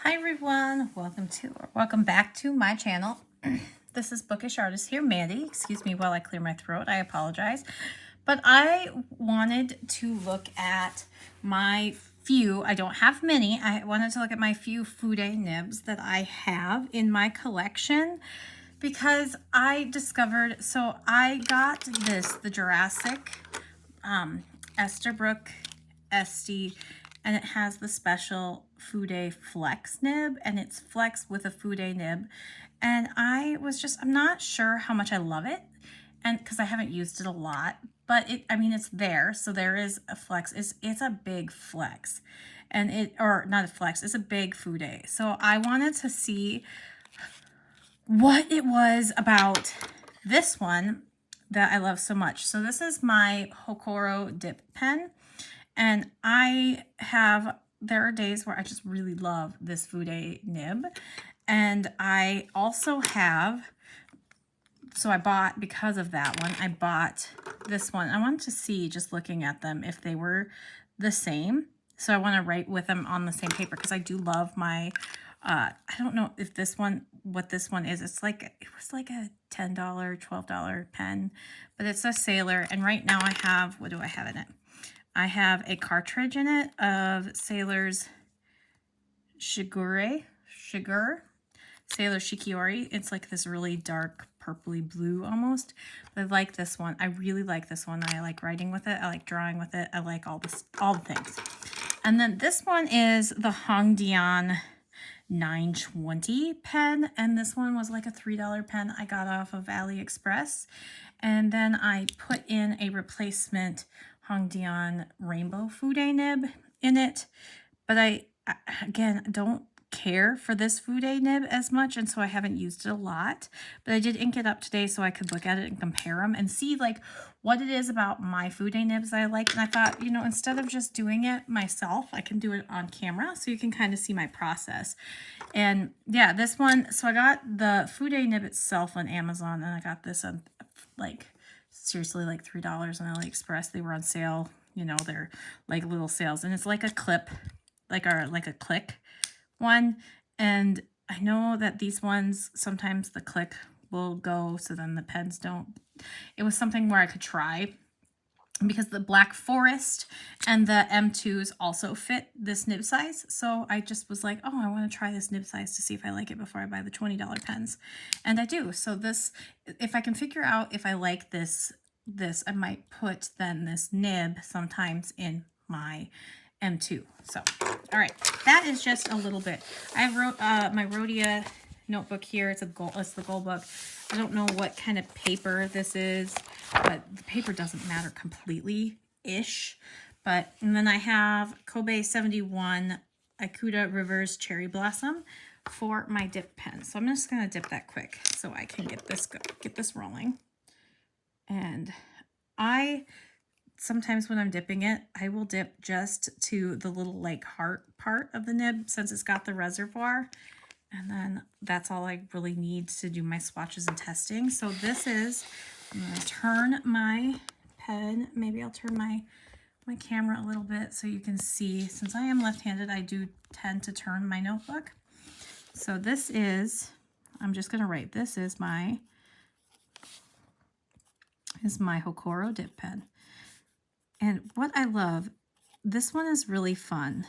Hi everyone, welcome back to my channel. This is Bookish Artist here, Mandy. Excuse me while I clear my throat, I apologize. But I wanted to look at my few, I don't have many, I wanted to look at my few Fude Nibs that I have in my collection because I discovered, so I got the Jurassic Esterbrook Esty, and it has the special Fude Flex nib, and it's flex with a Fude nib. And I'm not sure how much I love it, and because I haven't used it a lot, but it's there. So there is a flex. It's a big flex, or not a flex, it's a big Fude. So I wanted to see what it was about this one that I love so much. So this is my Hokoro dip pen. And there are days where I just really love this Fude nib. And I also have, so I bought, because of that one, I bought this one. I wanted to see, just looking at them, if they were the same. So I want to write with them on the same paper because I do love my, I don't know if what this one is. It was like a $10, $12 pen, but it's a Sailor. And right now I have, what do I have in it? I have a cartridge in it of Sailor's Sailor Shikiori. It's like this really dark purpley blue almost. But I like this one. I really like this one. I like writing with it. I like drawing with it. I like all the things. And then this one is the Hongdian 920 pen, and this one was like a $3 pen I got off of AliExpress. And then I put in a replacement Hongdian Rainbow Fude nib in it, but I again don't care for this Fude nib as much, and so I haven't used it a lot. But I did ink it up today so I could look at it and compare them and see like what it is about my Fude nibs I like. And I thought, you know, instead of just doing it myself, I can do it on camera so you can kind of see my process. And yeah, this one, so I got the Fude nib itself on Amazon, and I got this on seriously like $3 on AliExpress. They were on sale, you know, they're like little sales, and it's like a clip, like a click one. And I know that these ones, sometimes the click will go, so then the pens don't. It was something where I could try, because the Black Forest and the M2s also fit this nib size. So I just was like, oh, I want to try this nib size to see if I like it before I buy the $20 pens. And I do. So this, if I can figure out if I like this, I might put then this nib sometimes in my M2. So, all right, that is just a little bit. I wrote my Rhodia notebook here. It's the gold book. I don't know what kind of paper this is, but the paper doesn't matter completely-ish. And then I have Kobe 71 Ikuda Rivers Cherry Blossom for my dip pen. So I'm just going to dip that quick so I can get this rolling. And sometimes when I'm dipping it, I will dip just to the little like heart part of the nib since it's got the reservoir. And then that's all I really need to do my swatches and testing. So this is, I'm going to turn my pen. Maybe I'll turn my camera a little bit so you can see. Since I am left-handed, I do tend to turn my notebook. So this is, I'm just going to write, this is my Hokoro dip pen. And what I love, this one is really fun.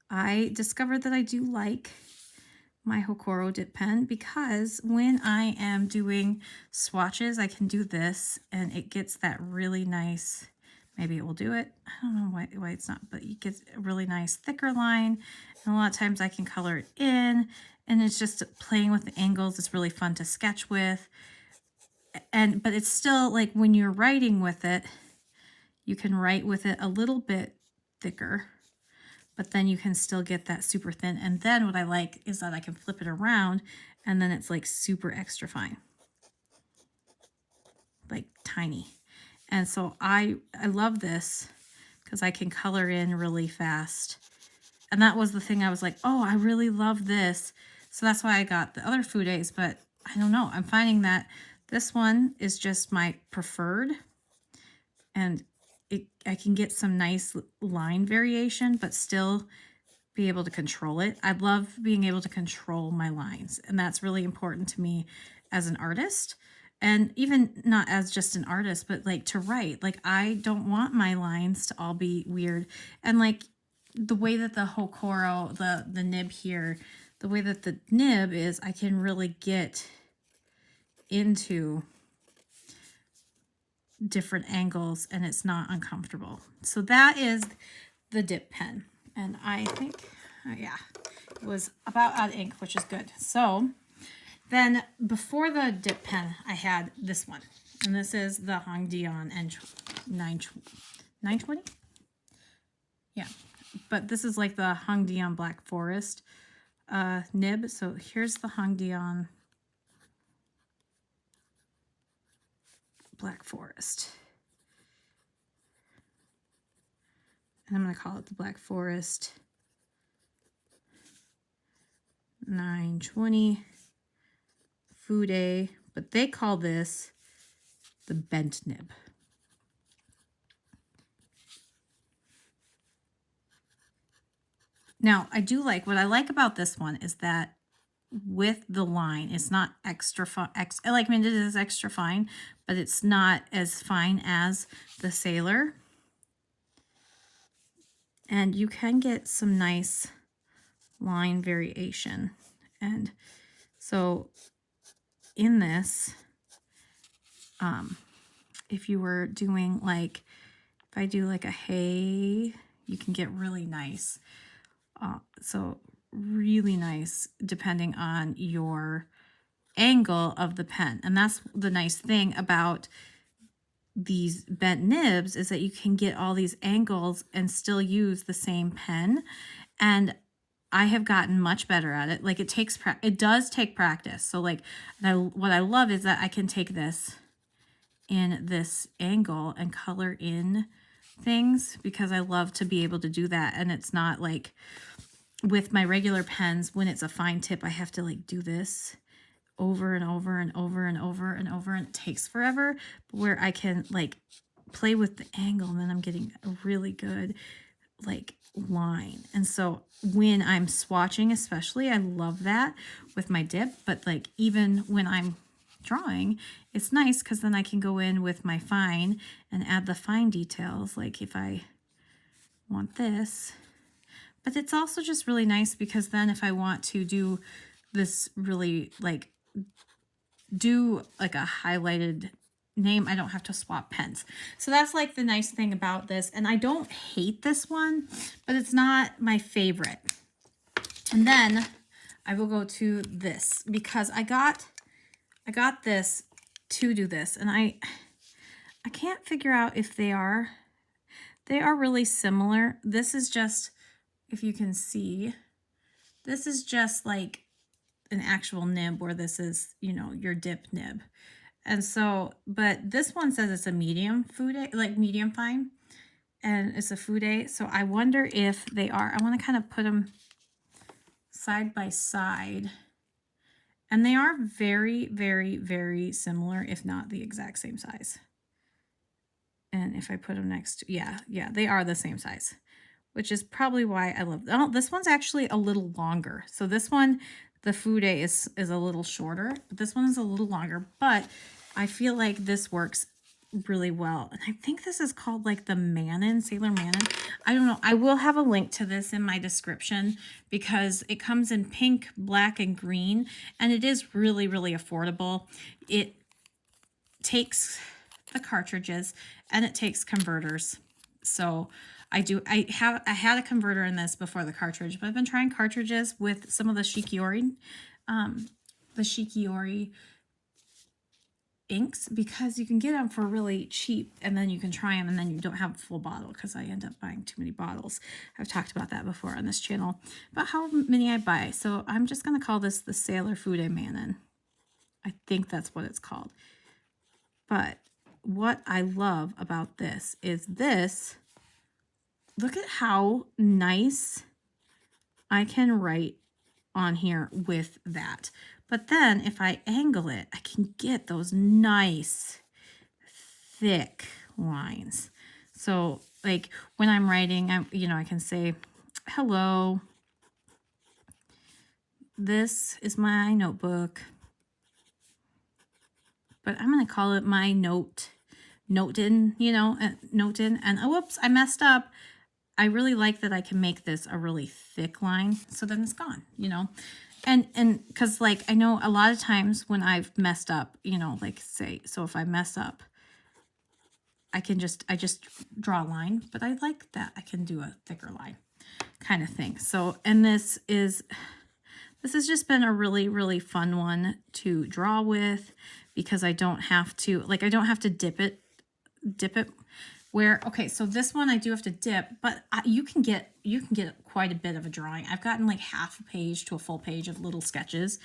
I discovered that I do like my Hokoro dip pen because when I am doing swatches, I can do this and it gets that really nice, maybe it will do it. I don't know why it's not, but it gets a really nice thicker line. And a lot of times I can color it in, and it's just playing with the angles. It's really fun to sketch with. But it's still like when you're writing with it, you can write with it a little bit thicker, but then you can still get that super thin. And then what I like is that I can flip it around and then it's like super extra fine, like tiny. And so I love this because I can color in really fast. And that was the thing I was like, oh, I really love this. So that's why I got the other Fudes, but I don't know. I'm finding that this one is just my preferred, and I can get some nice line variation, but still be able to control it. I love being able to control my lines, and that's really important to me as an artist. And even not as just an artist, but like to write. Like I don't want my lines to all be weird. And like the way that the Hokoro, the nib here, the way that the nib is, I can really get into different angles and it's not uncomfortable. So that is the dip pen. And I think, yeah, it was about out of ink, which is good. So then before the dip pen, I had this one. And this is the Hongdian and 920? Yeah. But this is like the Hongdian Black Forest nib. So here's the Hongdian Black Forest. And I'm going to call it the Black Forest 920 Fude, but they call this the bent nib. Now, I do like, what I like about this one is that with the line, it's not extra fine. I mean, it is extra fine, but it's not as fine as the Sailor. And you can get some nice line variation. And so in this, if you were doing like, if I do like a hey, you can get really nice. So really nice depending on your angle of the pen. And that's the nice thing about these bent nibs, is that you can get all these angles and still use the same pen. And I have gotten much better at it. Like it does take practice. So like what I love is that I can take this in this angle and color in things, because I love to be able to do that. And it's not like with my regular pens, when it's a fine tip, I have to like do this over and over and over and over and over, and it takes forever. But where I can like play with the angle, and then I'm getting a really good like line. And so when I'm swatching, especially, I love that with my dip. But like even when I'm drawing, it's nice because then I can go in with my fine and add the fine details, like if I want this. But it's also just really nice because then if I want to do this really like do like a highlighted name, I don't have to swap pens. So that's like the nice thing about this. And I don't hate this one, but it's not my favorite. And then I will go to this because I got this to do this, and I can't figure out if they are really similar. This is just, if you can see, this is just like an actual nib, where this is, you know, your dip nib. And so, but this one says it's a medium Fude, like medium fine, and it's a Fude. So I wonder if they are. I want to kind of put them side by side. And they are very, very, very similar, if not the exact same size. And if I put them next to, yeah, they are the same size, which is probably why I love them. Oh, this one's actually a little longer. So this one, the Fude is a little shorter, but this one is a little longer. But I feel like this works really well. And I think this is called like the Mannen, Sailor Mannen. I don't know. I will have a link to this in my description because it comes in pink, black, and green. And it is really, really affordable. It takes the cartridges and it takes converters. So I had a converter in this before the cartridge, but I've been trying cartridges with some of the Shikiori inks, because you can get them for really cheap, and then you can try them, and then you don't have a full bottle, because I end up buying too many bottles. I've talked about that before on this channel, about how many I buy. So I'm just going to call this the Sailor Fude Mannen. I think that's what it's called. But what I love about this is this. Look at how nice I can write on here with that. But then if I angle it, I can get those nice thick lines. So like when I'm writing, I can say hello, this is my notebook, but I'm going to call it my note-in, you know, note-in. And oh, whoops, I messed up. I really like that I can make this a really thick line, so then it's gone, you know. And because, like, I know a lot of times when I've messed up, you know, like, say, so if I mess up, I just draw a line, but I like that I can do a thicker line kind of thing. So, and this has just been a really, really fun one to draw with, because I don't have to, like, I don't have to dip it where, okay, so this one I do have to dip, but you can get quite a bit of a drawing. I've gotten like half a page to a full page of little sketches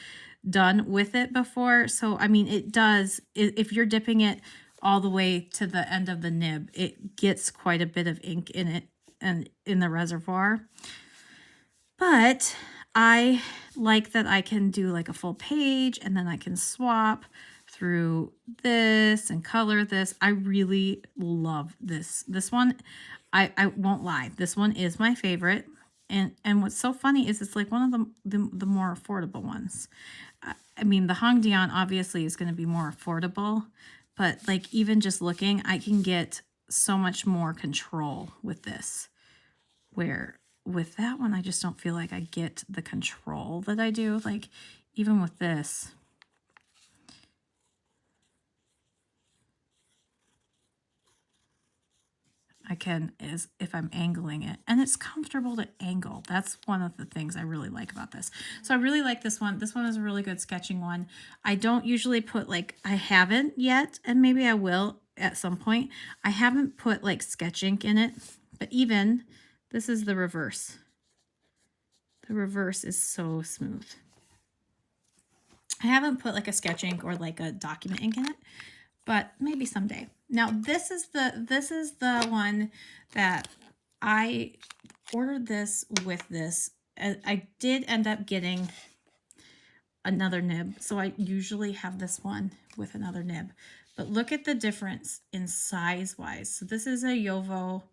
done with it before. So, I mean, it does, if you're dipping it all the way to the end of the nib, it gets quite a bit of ink in it and in the reservoir. But I like that I can do like a full page, and then I can swap through this and color this. I really love this one. I won't lie, this one is my favorite. And what's so funny is it's like one of the more affordable ones. I mean, the Hongdian obviously is going to be more affordable, but like, even just looking, I can get so much more control with this, where with that one, I just don't feel like I get the control that I do. Like, even with this, I can, is if I'm angling it, and it's comfortable to angle. That's one of the things I really like about this. So I really like this one. This one is a really good sketching one. I don't usually put, like, I haven't yet, and maybe I will at some point. I haven't put like sketch ink in it, but even this is the reverse. The reverse is so smooth. I haven't put like a sketch ink or like a document ink in it, but maybe someday. Now this is the one that I ordered this with this. I did end up getting another nib, so I usually have this one with another nib. But look at the difference in size-wise. So this is a Yovo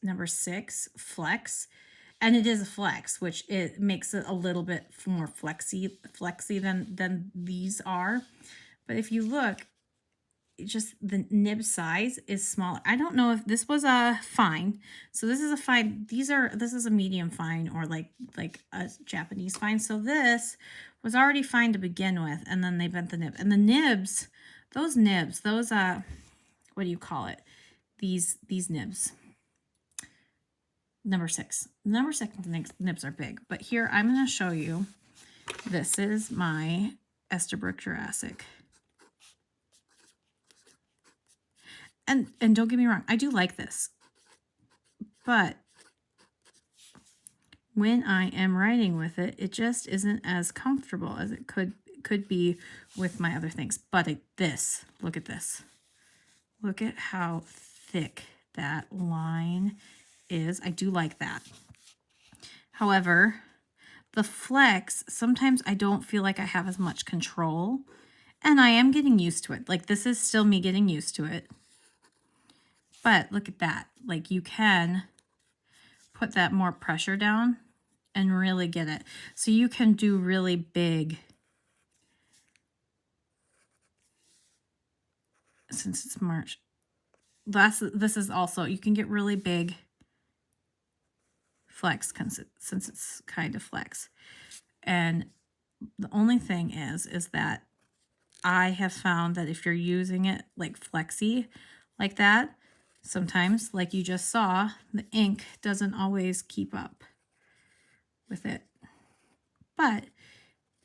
number 6 Flex, and it is a flex, which it makes it a little bit more flexy than these are. But if you look, just the nib size is smaller. I don't know if this was a fine. So this is a fine. This is a medium fine, or like a Japanese fine. So this was already fine to begin with, and then they bent the nib. And the nibs, those what do you call it? These nibs. Number 6. Number 6 nibs are big. But here I'm going to show you. This is my Esterbrook Jurassic. And don't get me wrong, I do like this. But when I am writing with it, it just isn't as comfortable as it could be with my other things. But look at this. Look at how thick that line is. I do like that. However, the flex, sometimes I don't feel like I have as much control, and I am getting used to it. Like, this is still me getting used to it. But look at that. Like, you can put that more pressure down and really get it. So you can do really big, since it's March. This is also, you can get really big flex since it's kind of flex. And the only thing is that I have found that if you're using it like flexy like that, sometimes, like you just saw, the ink doesn't always keep up with it. But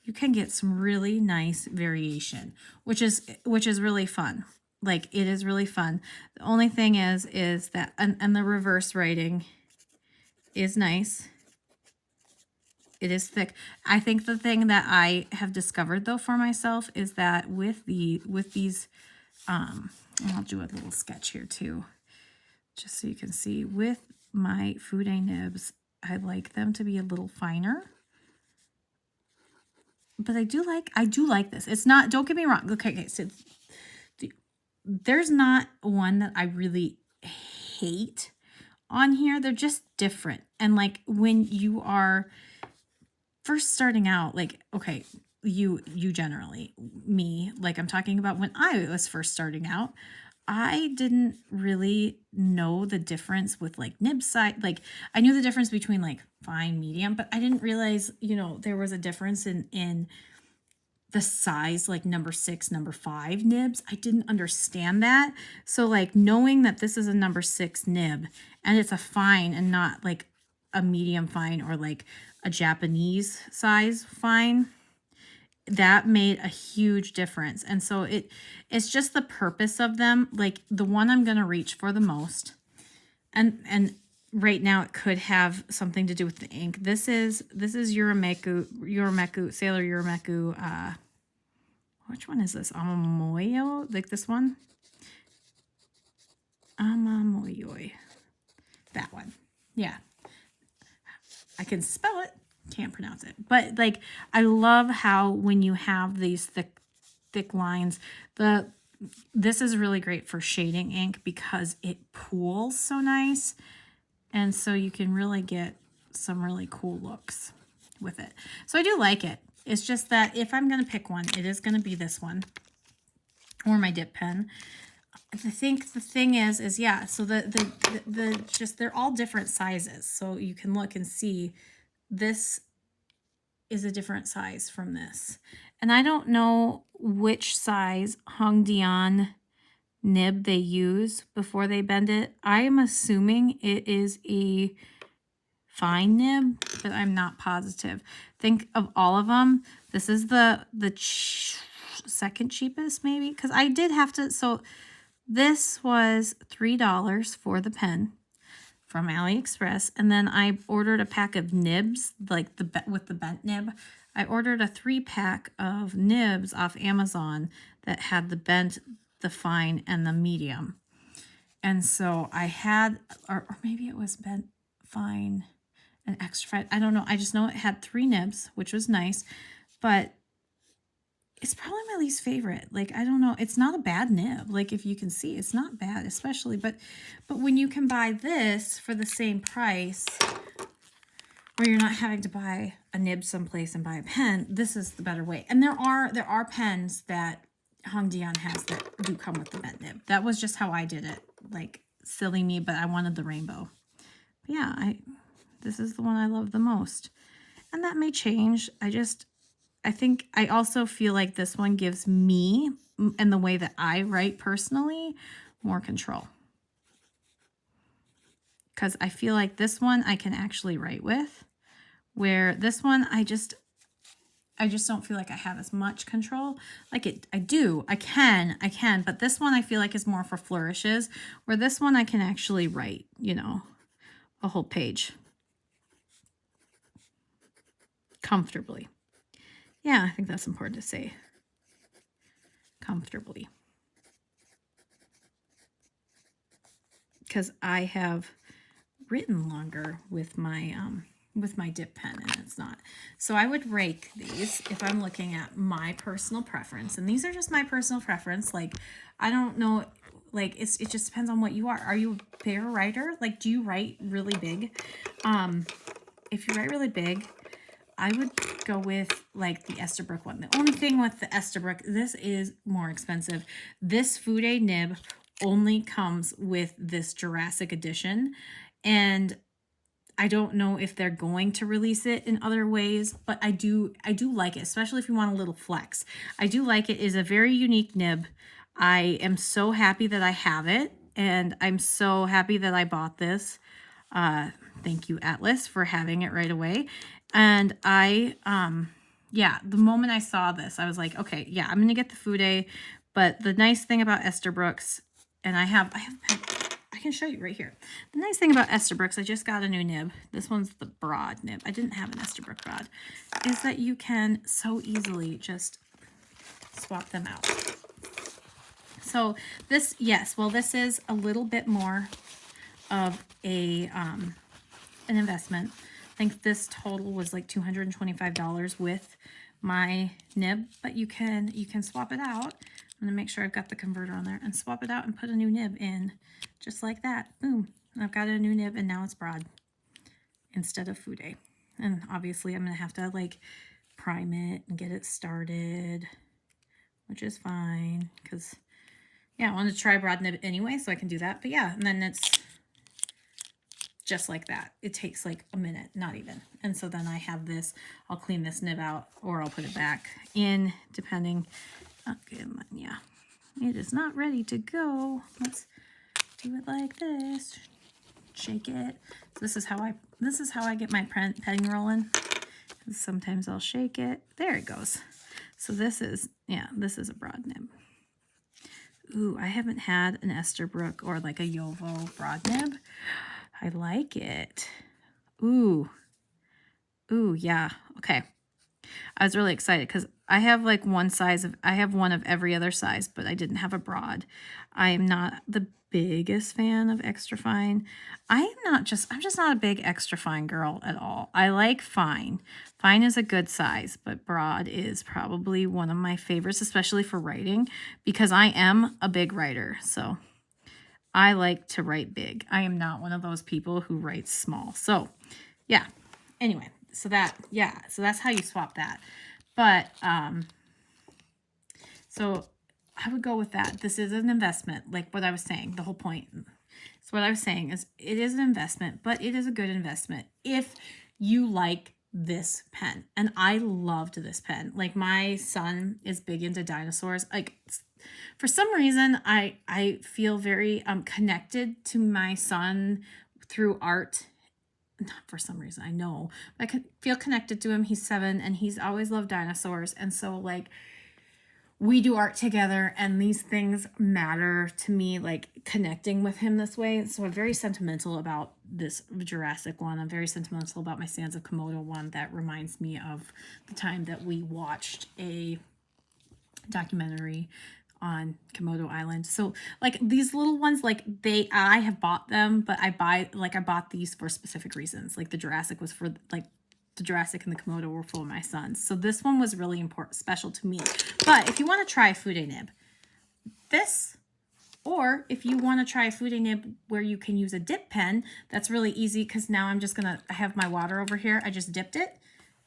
you can get some really nice variation, which is really fun. Like, it is really fun. The only thing is that, and the reverse writing is nice. It is thick. I think the thing that I have discovered though for myself is that with these, and I'll do a little sketch here too, just so you can see, with my Fude nibs, I like them to be a little finer. But I do like this. It's not, don't get me wrong. Okay, so there's not one that I really hate on here. They're just different. And like, when you are first starting out, like, okay, you generally, me, like I'm talking about when I was first starting out, I didn't really know the difference with like nib size. Like I knew the difference between like fine, medium, but I didn't realize, you know, there was a difference in the size, like number 6, number 5 nibs. I didn't understand that. So like knowing that this is a number 6 nib and it's a fine and not like a medium fine or like a Japanese size fine, that made a huge difference. And so it's just the purpose of them. Like the one I'm going to reach for the most, and right now it could have something to do with the ink. This is Urameku Sailor Urameku. Which one is this? Amamoyo, like this one. Amamoyoi, that one. Yeah, I can spell it, can't pronounce it. But like I love how when you have these thick lines, this is really great for shading ink because it pools so nice. And so you can really get some really cool looks with it. So I do like it. It's just that if I'm going to pick one, it is going to be this one or my dip pen. I think the thing is yeah, so they're all different sizes. So you can look and see this is a different size from this. And I don't know which size Hongdian nib they use before they bend it. I am assuming it is a fine nib, but I'm not positive. Think of all of them. This is the second cheapest maybe, because I did have to. So this was $3 for the pen from AliExpress, and then I ordered a pack of nibs, like with the bent nib. I ordered a 3-pack of nibs off Amazon that had the bent, the fine, and the medium. And so I had, or maybe it was bent, fine, and extra fine. I don't know. I just know it had 3 nibs, which was nice, but it's probably my least favorite. Like, I don't know. It's not a bad nib. Like, if you can see, it's not bad, especially, but when you can buy this for the same price, where you're not having to buy a nib someplace and buy a pen, this is the better way. And there are pens that Hongdian has that do come with the bent nib. That was just how I did it. Like, silly me, but I wanted the rainbow. But yeah, this is the one I love the most. And that may change. I think I also feel like this one gives me, and the way that I write personally, more control. Because I feel like this one I can actually write with, where this one I just don't feel like I have as much control. Like I can, but this one I feel like is more for flourishes, where this one I can actually write, you know, a whole page comfortably. Yeah, I think that's important to say. Comfortably. Because I have written longer with my dip pen, and it's not. So I would rake these if I'm looking at my personal preference. And these are just my personal preference. Like, I don't know, like it just depends on what you are. Are you a bigger writer? Like, do you write really big? If you write really big, I would go with like the Esterbrook one. The only thing with the Esterbrook, this is more expensive. This Fude nib only comes with this Jurassic edition, and I don't know if they're going to release it in other ways, but I do like it, especially if you want a little flex. I do like it. It is a very unique nib. I am so happy that I have it, and I'm so happy that I bought this. Thank you, Atlas, for having it right away. And yeah, the moment I saw this, I was like, okay, yeah, I'm going to get the Fude. But the nice thing about Esterbrook's, and I can show you right here. The nice thing about Esterbrook's, I just got a new nib. This one's the broad nib. I didn't have an Esterbrook broad. Is that you can so easily just swap them out. So this, yes, well, this is a little bit more of an investment. I think this total was like $225 with my nib, but you can swap it out. I'm gonna make sure I've got the converter on there and swap it out and put a new nib in, just like that. Boom, I've got a new nib, and now it's broad instead of Fude. And obviously I'm going to have to like prime it and get it started, which is fine because, yeah, I wanted to try broad nib anyway, so I can do that. But yeah, and then it's just like that. It takes like a minute, not even. And so then I have this, I'll clean this nib out or I'll put it back in depending. Okay, yeah, it is not ready to go. Let's do it like this. Shake it. So this is how I get my petting rolling. Sometimes I'll shake it. There it goes. So this is, yeah, this is a broad nib. Ooh, I haven't had an Esterbrook or like a Yovo broad nib. I like it. Ooh. Ooh, yeah. Okay. I was really excited because I have like I have one of every other size, but I didn't have a broad. I am not the biggest fan of extra fine. I'm just not a big extra fine girl at all. I like fine. Fine is a good size, but broad is probably one of my favorites, especially for writing, because I am a big writer. So I like to write big. I am not one of those people who writes small. So yeah. Anyway, so that's how you swap that. But so I would go with that. This is an investment, like what I was saying, the whole point. So what I was saying is it is an investment, but it is a good investment if you like this pen. And I loved this pen. Like my son is big into dinosaurs. Like for some reason, I feel very connected to my son through art. Not for some reason, I know. I can feel connected to him. He's 7 and he's always loved dinosaurs. And so like we do art together and these things matter to me, like connecting with him this way. So I'm very sentimental about this Jurassic one. I'm very sentimental about my Sands of Komodo one. That reminds me of the time that we watched a documentary on Komodo Island. So like these little ones, like I have bought them, but I bought these for specific reasons. Like the Jurassic was for like the Jurassic and the Komodo were for my sons. So this one was really important, special to me. But if you want to try Fude Nib, this, or if you want to try Fude Nib where you can use a dip pen, that's really easy because now I have my water over here. I just dipped it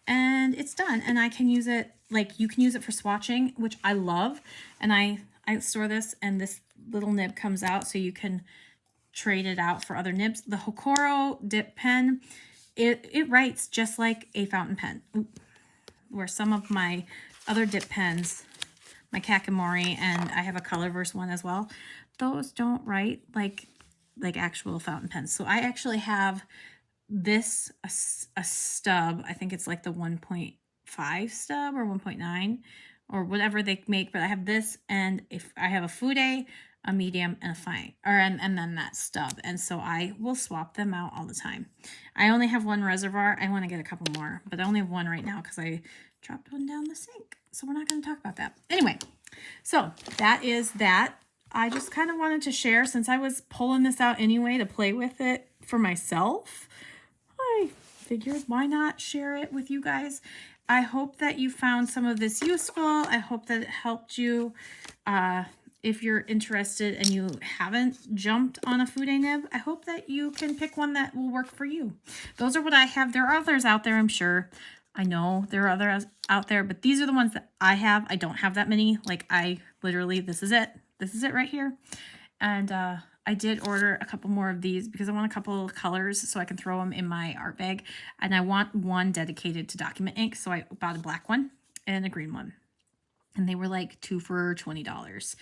and it's done. And I can use it, like you can use it for swatching, which I love. And I store this and this little nib comes out so you can trade it out for other nibs. The Hokoro dip pen, it writes just like a fountain pen. Where some of my other dip pens, my Kakimori, and I have a Colorverse one as well, those don't write like actual fountain pens. So I actually have this, a stub. I think it's like the 1.5 stub or 1.9 or whatever they make, but I have this, and if I have a Fude, a medium, and a fine, and then that stub. And so I will swap them out all the time. I only have one reservoir. I want to get a couple more, but I only have one right now because I dropped one down the sink. So we're not going to talk about that. Anyway, so that is that. I just kind of wanted to share, since I was pulling this out anyway to play with it for myself. I figured why not share it with you guys. I hope that you found some of this useful. I hope that it helped you. If you're interested and you haven't jumped on a Fude Nib, I hope that you can pick one that will work for you. Those are what I have. There are others out there, I'm sure. I know there are others out there, but these are the ones that I have. I don't have that many. Like I literally, this is it. This is it right here. And I did order a couple more of these because I want a couple of colors so I can throw them in my art bag. And I want one dedicated to document ink. So I bought a black one and a green one. And they were like 2 for $20.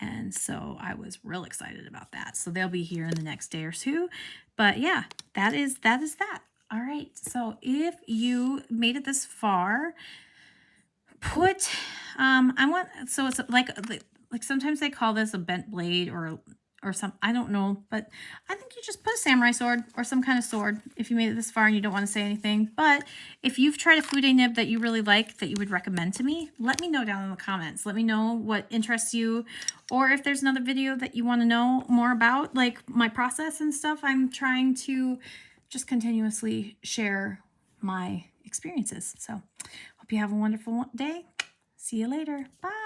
And so I was real excited about that. So they'll be here in the next day or two. But yeah, that is that. All right. So if you made it this far, put, so it's like sometimes they call this a bent blade or some, I don't know, but I think you just put a samurai sword or some kind of sword if you made it this far and you don't want to say anything. But if you've tried a Fude Nib that you really like, that you would recommend to me, let me know down in the comments. Let me know what interests you, or if there's another video that you want to know more about, like my process and stuff. I'm trying to just continuously share my experiences. So hope you have a wonderful day. See you later. Bye.